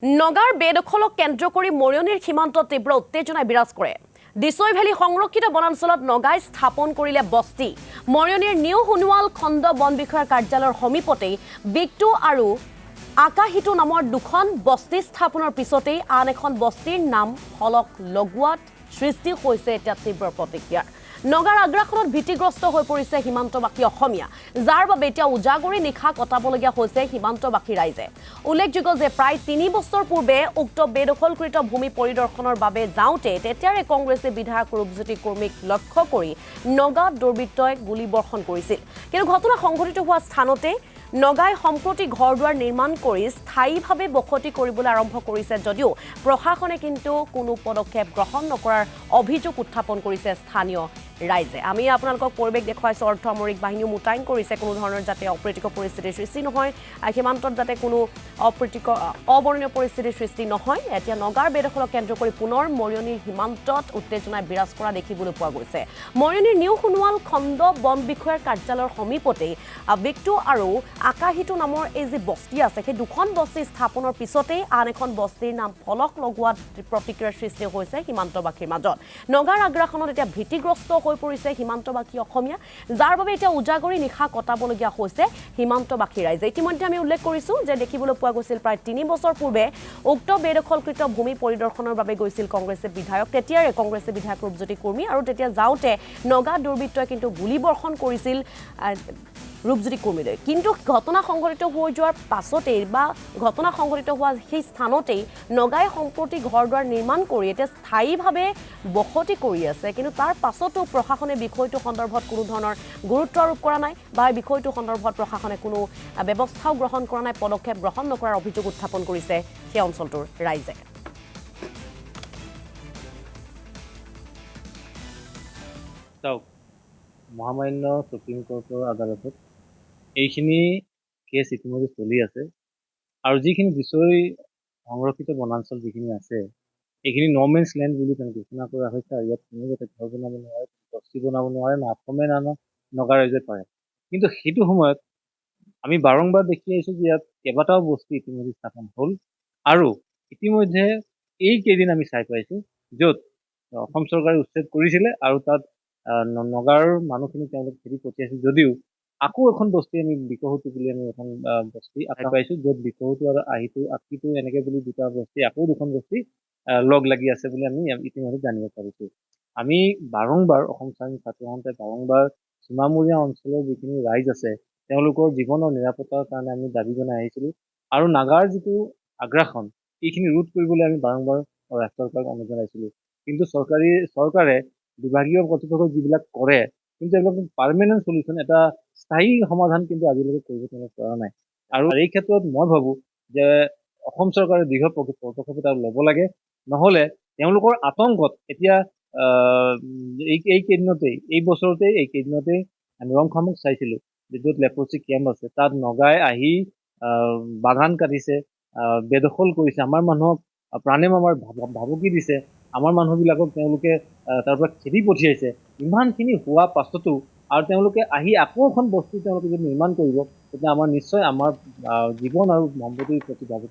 নগাৰ বেদখলক কেন্দ্ৰ কৰি মৰিয়নিৰ সীমান্তত তীব্ৰ উত্তেজনাই বিৰাজ কৰে। দিছৈ ভেলী সংৰক্ষিত বনাঞ্চলত নগাই স্থাপন কৰিলে বস্তি। মৰিয়নিৰ নিউ সোণোৱাল খণ্ড বন বিষয়াৰ কাৰ্যালয়ৰ সমীপতেই বিগটু আৰু আকাশিটু নামৰ দুখন বস্তি স্থাপনৰ পিছতেই আন এখন বস্তিৰ নাম ফলক লগোৱাত সৃষ্টি হৈছে এতিয়া তীব্ৰ প্ৰতিক্ৰিয়াৰ। নগাৰ আগ্ৰাসনত ভীতিগ্ৰস্ত হৈ পৰিছে সীমান্তবাসী অসমীয়া, যাৰ বাবে এতিয়া উজাগৰি নিশা কটাবলগীয়া হৈছে সীমান্তবাসী ৰাইজে। উল্লেখযোগ্য যে প্ৰায় ৩ বছৰ পূৰ্বে উক্ত বেদখলকৃত ভূমি পৰিদৰ্শনৰ বাবে যাওঁতে তেতিয়াৰে কংগ্ৰেছী বিধায়ক ৰূপজ্যোতি কুৰ্মীক লক্ষ্য কৰি নগাঁৱত দুৰ্বৃত্তই গুলীবৰ্ষণ কৰিছিল। কিন্তু ঘটনা সংঘটিত হোৱা স্থানতে নগাই সম্প্ৰতি ঘৰ দুৱাৰ নিৰ্মাণ কৰি স্থায়ীভাৱে বসতি কৰিবলৈ আৰম্ভ কৰিছে যদিও প্ৰশাসনে কিন্তু কোনো পদক্ষেপ গ্ৰহণ নকৰাৰ অভিযোগ উত্থাপন কৰিছে স্থানীয় ৰাইজে। আমি আপোনালোকক পৰিৱেশ দেখুৱাইছোঁ, অৰ্ধসামৰিক বাহিনীও মোতায়েন কৰিছে কোনো ধৰণৰ যাতে অপ্ৰীতিকৰ পৰিস্থিতিৰ সৃষ্টি নহয়, সীমান্তত যাতে কোনো অবৰ্ণনীয় পৰিস্থিতিৰ সৃষ্টি নহয়। এতিয়া নগাৰ বেদখলক কেন্দ্ৰ কৰি পুনৰ মৰিয়নিৰ সীমান্তত উত্তেজনাই বিৰাজ কৰা দেখিবলৈ পোৱা গৈছে। মৰিয়নিৰ নিউ সোণোৱাল খণ্ড বন বিষয়াৰ কাৰ্যালয়ৰ সমীপতেই বিগটু আৰু আকাশিটু নামৰ এই যি বস্তি আছে, সেই দুখন বস্তি স্থাপনৰ পিছতেই আন এখন বস্তিৰ নাম ফলক লগোৱাত প্ৰতিক্ৰিয়াৰ সৃষ্টি হৈছে সীমান্তবাসীৰ মাজত। নগাৰ আগ্ৰাসনত এতিয়া ভীতিগ্ৰস্ত হৈ পৰিছে সীমান্তবাসী অসমীয়া, যাৰ বাবে এতিয়া উজাগৰি নিশা কটাবলগীয়া হৈছে সীমান্তবাসী ৰাইজে। ইতিমধ্যে আমি উল্লেখ কৰিছোঁ যে দেখিবলৈ পোৱা গৈছিল প্ৰায় ৩ বছৰ পূৰ্বে উক্ত বেদখলকৃত ভূমি পৰিদৰ্শনৰ বাবে গৈছিল কংগ্ৰেছী বিধায়ক, তেতিয়াৰে কংগ্ৰেছী বিধায়ক ৰূপজ্যোতি কুৰ্মী, আৰু তেতিয়া যাওঁতে নগা দুৰ্বৃত্তই কিন্তু গুলীবৰ্ষণ কৰিছিল ৰূপজ্যোতি কুৰ্মীলৈ। কিন্তু ঘটনা সংঘটিত হৈ যোৱাৰ পাছতেই বা ঘটনা সংঘটিত হোৱা সেই স্থানতেই নগাই সম্প্ৰতি ঘৰ দুৱাৰ নিৰ্মাণ কৰি এতিয়া স্থায়ীভাৱে বসতি কৰি আছে। কিন্তু তাৰ পাছতো প্ৰশাসনে বিষয়টো সন্দৰ্ভত কোনো ধৰণৰ গুৰুত্ব আৰোপ কৰা নাই বা এই বিষয়টো সন্দৰ্ভত প্ৰশাসনে কোনো ব্যৱস্থাও গ্ৰহণ কৰা নাই, পদক্ষেপ গ্ৰহণ নকৰাৰ অভিযোগ উত্থাপন কৰিছে সেই অঞ্চলটোৰ ৰাইজে। মহামান্য সুপ্ৰিম কোৰ্টৰ আদালতত এইখিনি কেছ ইতিমধ্যে চলি আছে, আৰু যিখিনি দিছৈ সংৰক্ষিত বনাঞ্চল যিখিনি আছে এইখিনি ন'মেন্স লেণ্ড বুলি ঘোষণা কৰা হৈছে, আৰু ইয়াত কোনো যাতে ঘৰ বনাব নোৱাৰে, বস্তি বনাব নোৱাৰে, অসমে নগা ৰাইজে পাৰে। কিন্তু সেইটো সময়ত আমি বাৰম্বাৰ দেখি আহিছোঁ যে ইয়াত কেইবাটাও বস্তি ইতিমধ্যে স্থাপন হ'ল, আৰু ইতিমধ্যে এইকেইদিন আমি চাই পাইছোঁ য'ত অসম চৰকাৰে উচ্ছেদ কৰিছিলে আৰু তাত নগাৰ মানুহখিনি তেওঁলোক খেদি পঠিয়াইছিল যদিও আকৌ এখন বস্তি আমি বিকহতু বুলি আমি এখন বস্তি পাইছোঁ, য'ত বিকহতু আৰু আকিটো এনেকে বুলি দুটা বস্তি, আকৌ দুখন বস্তি লগ লাগি আছে বুলি আমি ইতিমধ্যে জানিব পাৰিছোঁ। আমি বাৰম্বাৰ অসম ছাত্ৰ সন্থাই বাৰম্বাৰ সীমামূৰীয়া অঞ্চলৰ যিখিনি ৰাইজ আছে তেওঁলোকৰ জীৱনৰ নিৰাপত্তাৰ কাৰণে আমি দাবী জনাই আহিছিলোঁ, আৰু নাগাৰ যিটো আগ্ৰাসন এইখিনি ৰোধ কৰিবলৈ আমি বাৰম্বাৰ ৰাজ্য চৰকাৰক অনুৰোধ জনাইছিলোঁ। কিন্তু চৰকাৰে বিভাগীয় কৰ্তৃপক্ষই যিবিলাক কৰে, কিন্তু এইবিলাক পাৰ্মানেণ্ট চলিউশ্যন, এটা স্থায়ী সমাধান কিন্তু আজিলৈকে কৰিব পৰা নাই। আৰু এই ক্ষেত্ৰত মই ভাবোঁ যে অসম চৰকাৰে দৃঢ় পদক্ষেপ এটা ল'ব লাগে, নহ'লে তেওঁলোকৰ আতংকত এতিয়া এই বছৰতেই আমি ৰংখামুখ চাইছিলোঁ য'ত লেপ্ৰচি কেম্প আছে, তাত নগাই আহি বাগান কাটিছে, বেদখল কৰিছে, আমাৰ মানুহক প্ৰাণে আমাৰ ভাবুকি দিছে, আমাৰ মানুহবিলাকক তেওঁলোকে তাৰ পৰা খেদি পঠিয়াইছে। ইমানখিনি হোৱা পাছতো আৰু তেওঁলোকে আহি আকৌ এখন বস্তু তেওঁলোকে যদি নিৰ্মাণ কৰিব, তেতিয়া আমাৰ নিশ্চয় আমাৰ জীৱন আৰু সম্পত্তিৰ প্ৰতি ভাবুকি